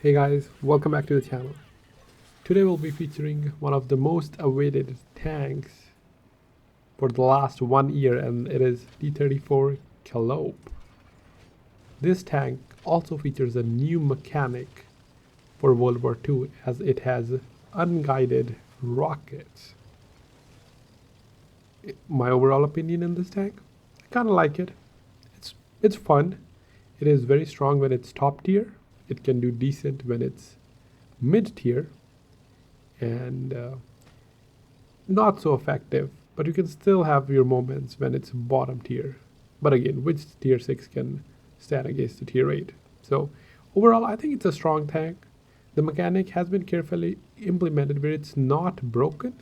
Hey guys, welcome back to the channel. Today we'll be featuring one of the most awaited tanks for the last 1 year, and it is T34 Calliope. This tank also features a new mechanic for World War II as it has unguided rockets. My overall opinion in this tank, I kind of like it. It's fun. It is very strong when it's top tier. It can do decent when it's mid tier, and not so effective, but you can still have your moments when it's bottom tier. But again, which tier 6 can stand against the tier 8? So overall, I think it's a strong tank. The mechanic has been carefully implemented where it's not broken,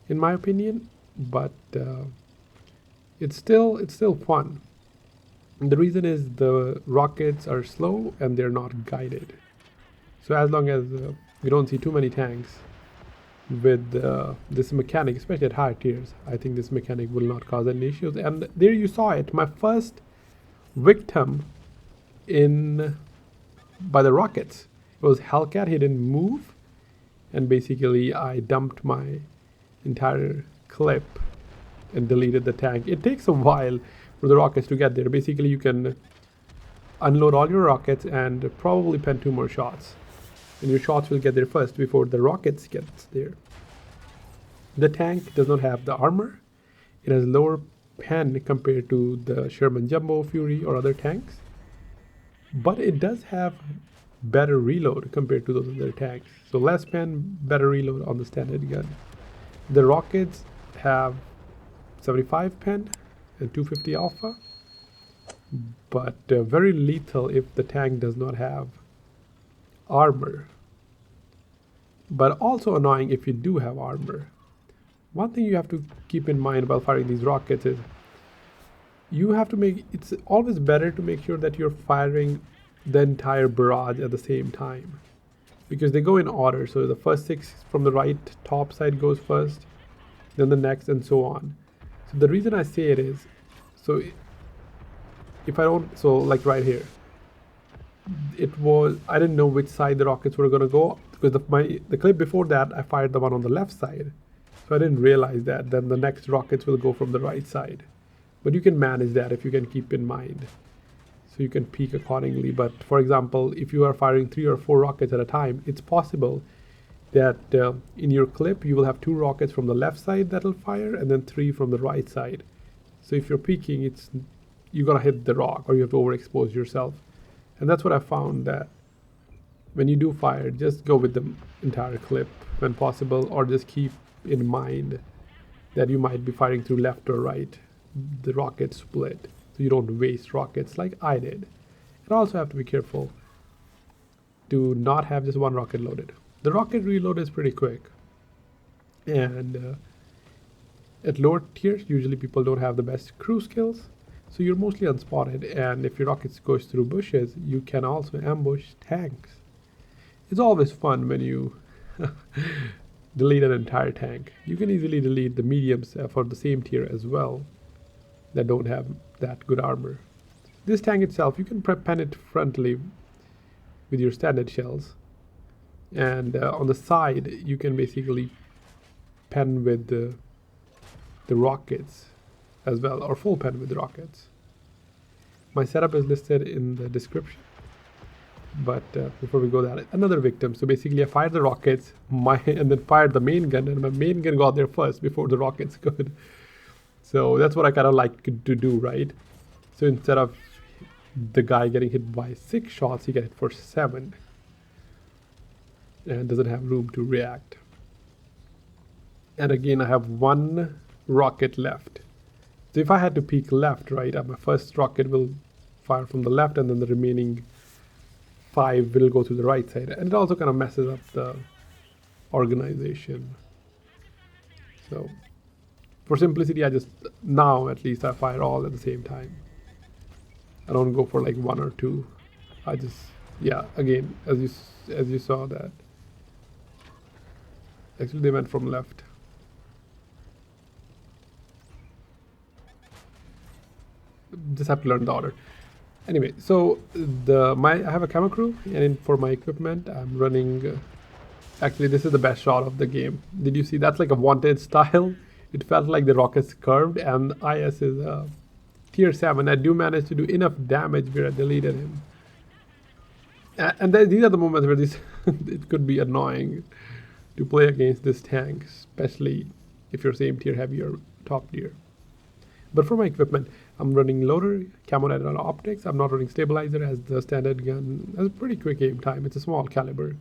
in my opinion, but it's still fun. And the reason is the rockets are slow and they're not guided. So as long as we don't see too many tanks with this mechanic, especially at higher tiers, I think this mechanic will not cause any issues. And there you saw it. My first victim by the rockets. It was Hellcat. He didn't move, and basically I dumped my entire clip and deleted the tank. It takes a while for the rockets to get there. Basically, you can unload all your rockets and probably pen 2 more shots, and your shots will get there first before the rockets gets there. The tank does not have the armor. It has lower pen compared to the Sherman Jumbo, Fury, or other tanks, but it does have better reload compared to those other tanks. So less pen, better reload on the standard gun. The rockets have 75 pen and 250 alpha, but very lethal if the tank does not have armor, but also annoying if you do have armor. One thing you have to keep in mind while firing these rockets is it's always better to make sure that you're firing the entire barrage at the same time, because they go in order. So the first 6 from the right top side goes first, then the next, and so on. So the reason I say it is, so if I don't, so like right here, I didn't know which side the rockets were going to go, because the clip before that I fired the one on the left side, so I didn't realize that then the next rockets will go from the right side. But you can manage that if you can keep in mind, so you can peek accordingly. But for example, if you are firing 3 or 4 rockets at a time, it's possible that in your clip you will have 2 rockets from the left side that'll fire and then 3 from the right side. So if you're peeking, you're gonna hit the rock, or you have to overexpose yourself. And that's what I found, that when you do fire, just go with the entire clip when possible, or just keep in mind that you might be firing through left or right, the rocket split, so you don't waste rockets like I did. And also have to be careful to not have just one rocket loaded. The rocket reload is pretty quick, and at lower tiers usually people don't have the best crew skills, so you're mostly unspotted, and if your rocket goes through bushes, you can also ambush tanks. It's always fun when you delete an entire tank. You can easily delete the mediums for the same tier as well that don't have that good armor. This tank itself, you can pen it frontally with your standard shells, and on the side you can basically pen with the rockets as well, or full pen with rockets. My setup is listed in the description, but before we go there, another victim. So basically I fired the rockets and then fired the main gun, and my main gun got there first before the rockets could. So that's what I kind of like to do, right? So instead of the guy getting hit by 6 shots, he gets hit for 7 and doesn't have room to react. And again, I have 1 rocket left. So if I had to peek left, right, my first rocket will fire from the left, and then the remaining 5 will go to the right side. And it also kind of messes up the organization. So for simplicity, now at least I fire all at the same time. I don't go for like 1 or 2. Yeah, again, as you saw that. Actually, they went from left. Just have to learn the order. Anyway, so I have a camera crew, and for my equipment, I'm running. Actually, this is the best shot of the game. Did you see? That's like a wanted style. It felt like the rocket's curved, and IS is tier 7. I do manage to do enough damage where I deleted him. And these are the moments where this it could be annoying to play against this tank, especially if you're same tier heavy or top tier. But for my equipment, I'm running loader, camo and optics. I'm not running stabilizer, as the standard gun has a pretty quick aim time. It's a small caliber.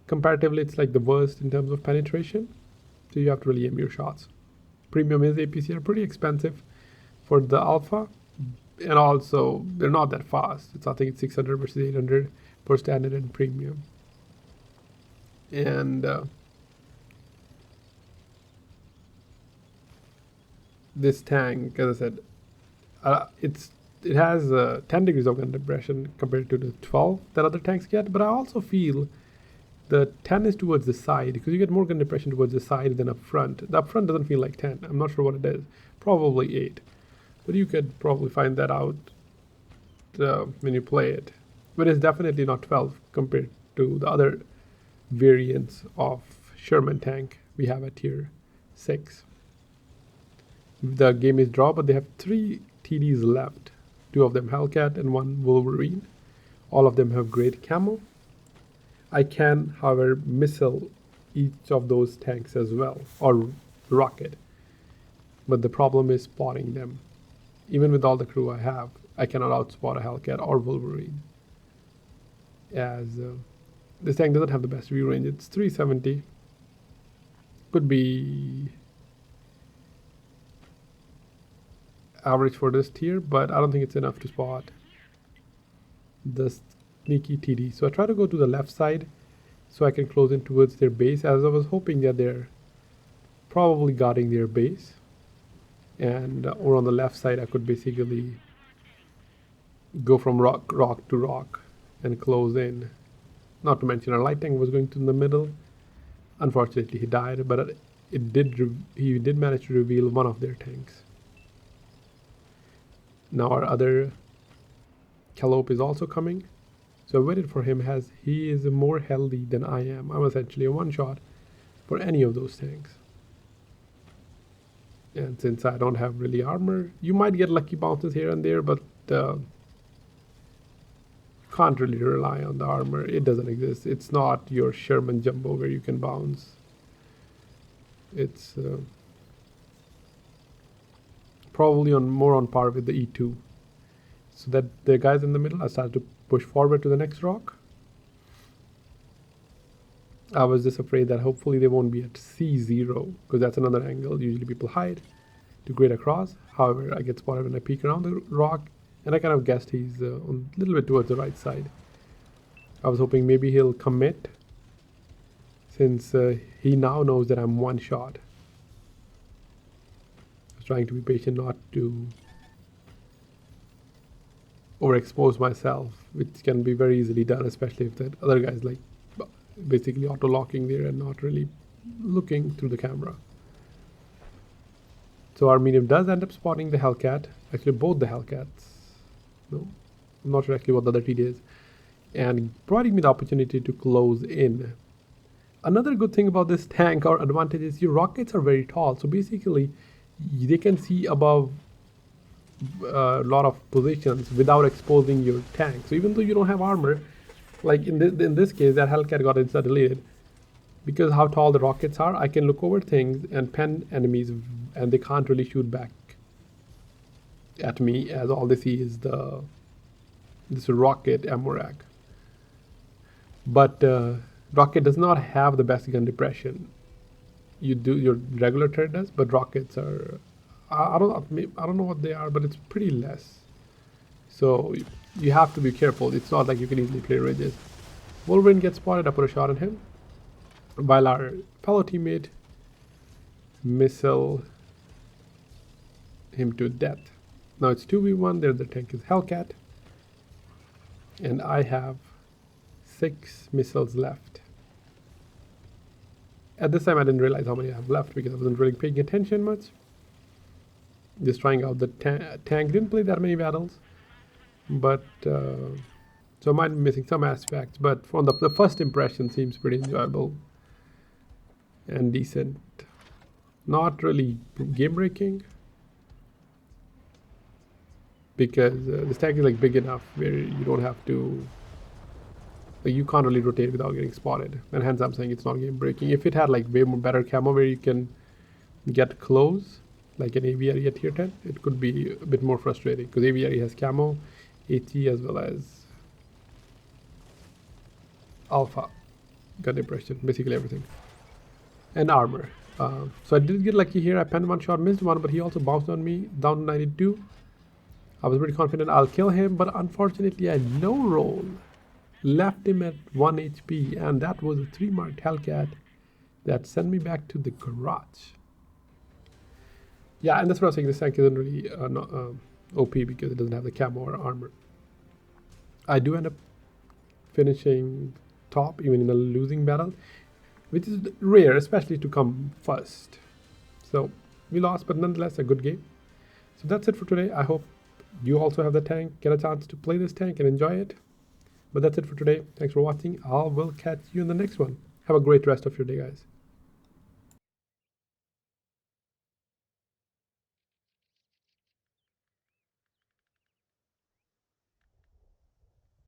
Comparatively, it's like the worst in terms of penetration. So you have to really aim your shots. Premium is APC are pretty expensive for the alpha, and also they're not that fast. I think it's 600 versus 800 for standard and premium. And this tank, as I said, it has 10 degrees of gun depression compared to the 12 that other tanks get. But I also feel the 10 is towards the side, because you get more gun depression towards the side than up front. The up front doesn't feel like 10. I'm not sure what it is. Probably 8. But you could probably find that out when you play it. But it's definitely not 12 compared to the other variants of Sherman tank we have at tier 6. The game is draw, but they have 3 TDs left. 2 of them Hellcat and 1 Wolverine. All of them have great camo. I can, however, missile each of those tanks as well, or rocket. But the problem is spotting them. Even with all the crew I have, I cannot outspot a Hellcat or Wolverine. As this tank doesn't have the best view range. It's 370. Could be average for this tier, but I don't think it's enough to spot the sneaky TD. So I try to go to the left side so I can close in towards their base, as I was hoping that they're probably guarding their base. And or on the left side I could basically go from rock to rock and close in. Not to mention our light tank was going to the middle. Unfortunately he died, but he did manage to reveal one of their tanks. Now our other Calliope is also coming, so I waited for him, as he is more healthy than I am. I'm essentially a one-shot for any of those tanks. And since I don't have really armor, you might get lucky bounces here and there, but can't really rely on the armor. It doesn't exist. It's not your Sherman Jumbo where you can bounce. It's probably more on par with the E2. So that the guys in the middle, I started to push forward to the next rock. I was just afraid that hopefully they won't be at C0, because that's another angle usually people hide to grade across. However, I get spotted when I peek around the rock, and I kind of guessed he's a little bit towards the right side. I was hoping maybe he'll commit, since he now knows that I'm one shot. I was trying to be patient, not to overexpose myself, which can be very easily done, especially if the other guy's like basically auto-locking there and not really looking through the camera. So our medium does end up spotting the Hellcat, actually both the Hellcats. No, I'm not sure actually what the other TD is, and providing me the opportunity to close in. Another good thing about this tank, or advantage, is your rockets are very tall, so basically they can see above a lot of positions without exposing your tank. So even though you don't have armor, like in this case, that Hellcat got insta deleted, because how tall the rockets are, I can look over things and pen enemies, and they can't really shoot back at me, as all they see is this rocket ammo rack. But rocket does not have the best gun depression. Your regular turret does, but rockets are, I don't know what they are, but it's pretty less. So you have to be careful. It's not like you can easily clear ridges. Wolverine gets spotted. I put a shot on him, while our fellow teammate missile him to death. Now it's 2v1. There the tank is Hellcat, and I have 6 missiles left. At this time I didn't realize how many I have left, because I wasn't really paying attention much. Just trying out the tank. Didn't play that many battles, but so I might be missing some aspects, but from the first impression seems pretty enjoyable and decent. Not really game breaking, because this tank is like big enough where you don't have to, like, you can't really rotate without getting spotted, and hence I'm saying it's not game breaking. If it had like way more better camo where you can get close, like an aviary at tier 10, it could be a bit more frustrating, because aviary has camo, AT, as well as alpha gun depression, basically everything, and armor. So I did get lucky here. I penned one shot, missed one, but he also bounced on me down to 92. I was pretty confident I'll kill him, but unfortunately I no roll. Left him at 1 HP, and that was a 3-marked Hellcat that sent me back to the garage. Yeah, and that's what I was saying. This tank isn't really OP because it doesn't have the camo or armor. I do end up finishing top even in a losing battle, which is rare, especially to come first. So we lost, but nonetheless a good game. So that's it for today. I hope you also have the tank, get a chance to play this tank and enjoy it. But that's it for today. Thanks for watching. I will catch you in the next one. Have a great rest of your day, guys.